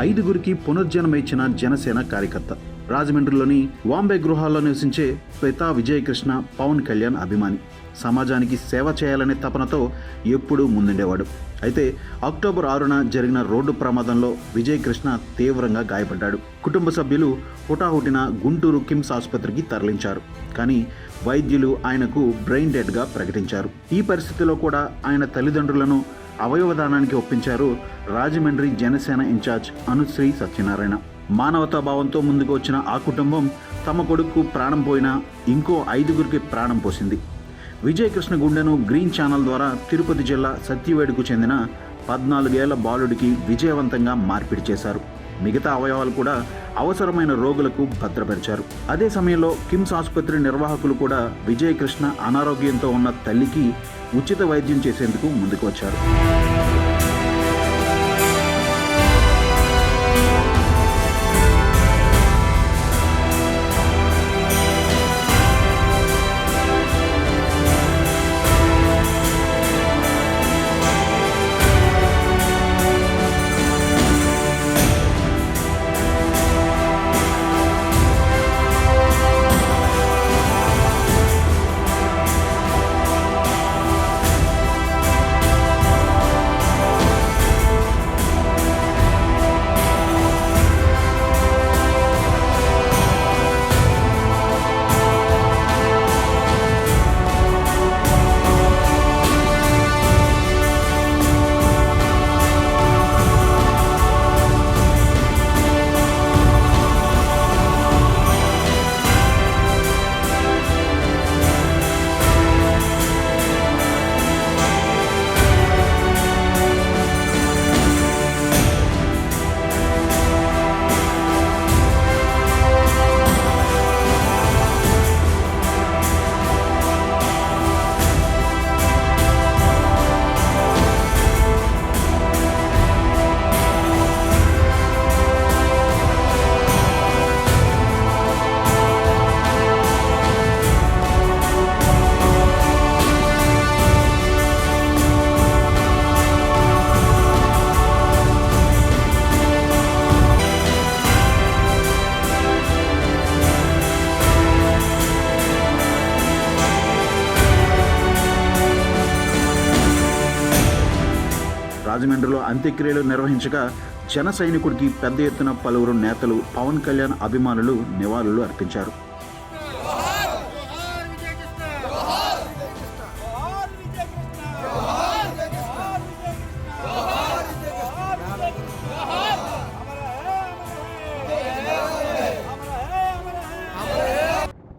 5గురికి పునర్జన్మ ఇచ్చిన జనసేన కార్యకర్త. రాజమండ్రిలోని వాంబే గృహాల్లో నివసించే పితా విజయకృష్ణ పవన్ కళ్యాణ్ అభిమాని. సమాజానికి సేవ చేయాలనే తపనతో ఎప్పుడూ ముందుండేవాడు. అయితే అక్టోబర్ 6న జరిగిన రోడ్డు ప్రమాదంలో విజయకృష్ణ తీవ్రంగా గాయపడ్డాడు. కుటుంబ సభ్యులు హుటాహుటిన గుంటూరు కిమ్స్ ఆసుపత్రికి తరలించారు. కానీ వైద్యులు ఆయనకు బ్రెయిన్ డెడ్గా ప్రకటించారు. ఈ పరిస్థితిలో కూడా ఆయన తల్లిదండ్రులను అవయవదానానికి ఒప్పించారు రాజమండ్రి జనసేన ఇన్ఛార్జ్ అనుశ్రీ సత్యనారాయణ. మానవతాభావంతో ముందుకు వచ్చిన ఆ కుటుంబం తమ కొడుకు ప్రాణం పోయినా ఇంకో 5గురికి ప్రాణం పోసింది. విజయకృష్ణ గుండెను గ్రీన్ ఛానల్ ద్వారా తిరుపతి జిల్లా సత్యవేడుకు చెందిన 14 ఏళ్ల బాలుడికి విజయవంతంగా మార్పిడి చేశారు. మిగతా అవయవాలు కూడా అవసరమైన రోగులకు భద్రపరిచారు. అదే సమయంలో కిమ్స్ ఆసుపత్రి నిర్వాహకులు కూడా విజయకృష్ణ అనారోగ్యంతో ఉన్న తల్లికి ఉచిత వైద్యం చేసేందుకు ముందుకు వచ్చారు. రాజమండ్రిలో అంత్యక్రియలు నిర్వహించగా జన సైనికుడికి పెద్ద ఎత్తున పలువురు నేతలు, పవన్ కళ్యాణ్ అభిమానులు నివాళులు అర్పించారు.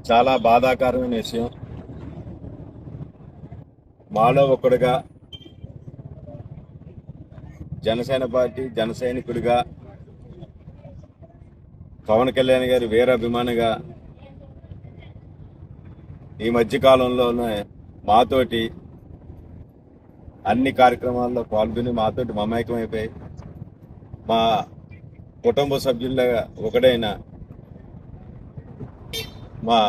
చాలా బాధాకరమైన విషయం. మాలో ఒకడుగా, జనసేన పార్టీ జన సైనికుడిగా, పవన్ కళ్యాణ్ గారి వీరాభిమానిగా ఈ మధ్యకాలంలోనే మాతోటి అన్ని కార్యక్రమాల్లో పాల్గొని మాతోటి మమేకమైపోయి మా కుటుంబ సభ్యులుగా ఒకడైన మా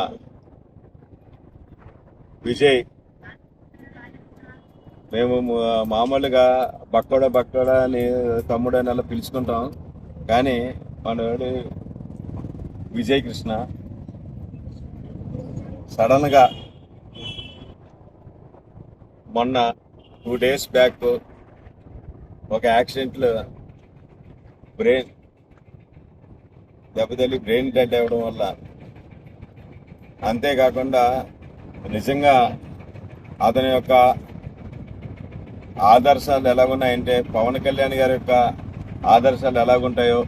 విజయ్, మేము మామూలుగా బక్కడ అని తమ్ముడు అని అలా పిలుచుకుంటాం. కానీ మనవాడు విజయకృష్ణ సడన్గా మొన్న 2 days బ్యాక్ ఒక యాక్సిడెంట్లో బ్రెయిన్ దెబ్బతల్లి బ్రెయిన్ డెడ్ అవ్వడం వల్ల, అంతేకాకుండా నిజంగా అతని యొక్క ఆదర్శాలు ఎలాగున్నాయంటే పవన్ కళ్యాణ్ గారి యొక్క ఆదర్శాలు ఎలాగుంటాయో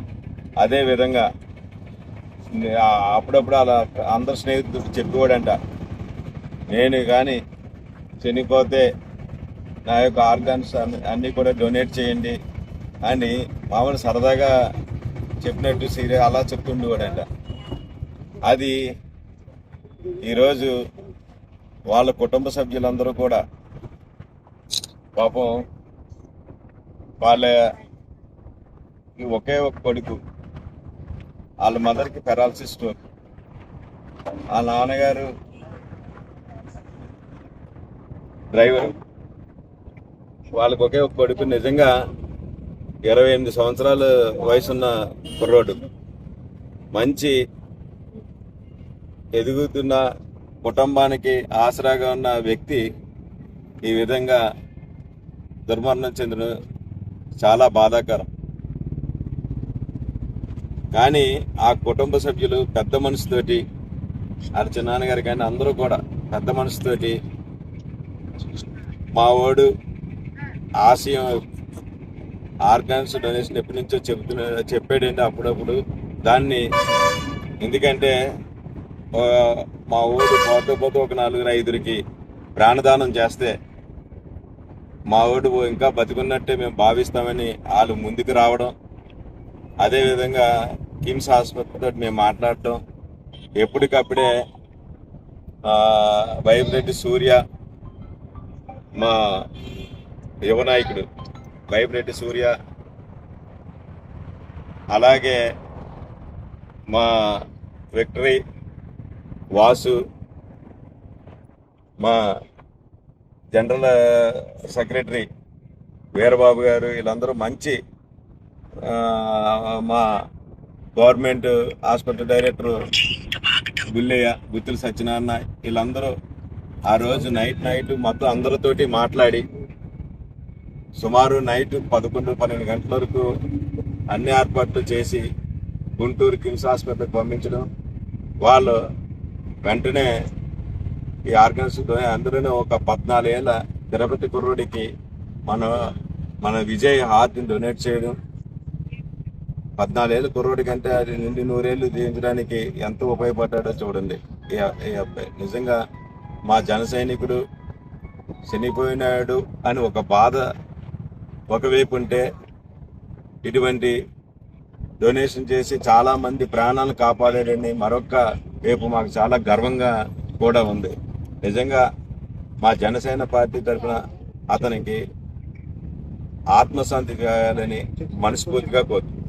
అదే విధంగా అప్పుడప్పుడు అలా అందరు స్నేహితుడు చెప్పేవాడంట, నేను కానీ చనిపోతే నా యొక్క ఆర్గాన్స్ అన్నీ కూడా డొనేట్ చేయండి అని మామూలు సరదాగా చెప్పినట్టు అలా చెప్తుండేవాడంట. అది ఈరోజు వాళ్ళ కుటుంబ సభ్యులందరూ కూడా పాపం వాళ్ళ ఒకే ఒక కొడుకు, వాళ్ళ మదర్కి పెరాలసిస్ స్ట్రోక్, వాళ్ళ నాన్నగారు డ్రైవరు, వాళ్ళకి ఒకే ఒక కొడుకు. నిజంగా 28 సంవత్సరాల వయసున్న కుర్రోడు, మంచి ఎదుగుతున్న కుటుంబానికి ఆసరాగా ఉన్న వ్యక్తి ఈ విధంగా దుర్మరణం చెందడం చాలా బాధాకరం. కానీ ఆ కుటుంబ సభ్యులు పెద్ద మనసుతోటి, చిన్నాన్నగారు కానీ అందరూ కూడా పెద్ద మనసుతోటి మా వాడు ఆశయం ఆర్గాన్స్ డొనేషన్ ఎప్పటి నుంచో చెప్పాడండి అప్పుడప్పుడు. దాన్ని ఎందుకంటే మా ఊరు పోతే ఒక 4-5కి ప్రాణదానం చేస్తే మా ఊడు ఇంకా బతికున్నట్టే మేము భావిస్తామని వాళ్ళు ముందుకు రావడం, అదేవిధంగా కిమ్స్ హాస్పిటల్తో మేము మాట్లాడటం, ఎప్పటికప్పుడే వైబ్రెడ్డి సూర్య, మా యువ నాయకుడు వైబ్రెడ్డి సూర్య, అలాగే మా విక్టరీ వాసు, మా జనరల్ సెక్రటరీ వీరబాబు గారు, వీళ్ళందరూ మంచి మా గవర్నమెంట్ హాస్పిటల్ డైరెక్టర్ గుల్లయ్య, గుత్తుల సత్యనారాయణ, వీళ్ళందరూ ఆ రోజు నైట్ మొత్తం అందరితోటి మాట్లాడి సుమారు నైట్ 11-12 గంటల వరకు అన్ని ఏర్పాట్లు చేసి గుంటూరు కిమ్స్ హాస్పిటల్కి పంపించడం. వాళ్ళు వెంటనే ఈ ఆర్గన్స్ అందరూ ఒక 14 ఏళ్ళ తిరుపతి కుర్రుడికి మన విజయ్ హార్ట్ని డొనేట్ చేయడం, 14 ఏళ్ళ కుర్రోడికి అంటే అది నిండి 100 ఏళ్ళు జీవించడానికి ఎంత ఉపయోగపడ్డాడో చూడండి ఈ అబ్బాయి. నిజంగా మా జన సైనికుడు చనిపోయినాడు అని ఒక బాధ ఒకవైపు ఉంటే, ఇటువంటి డొనేషన్ చేసి చాలా మంది ప్రాణాలను కాపాడాడని మరొక వైపు మాకు చాలా గర్వంగా కూడా ఉంది. నిజంగా మా జనసేన పార్టీ తరఫున అతనికి ఆత్మశాంతి కావాలని మనస్ఫూర్తిగా కోరుతున్నాను.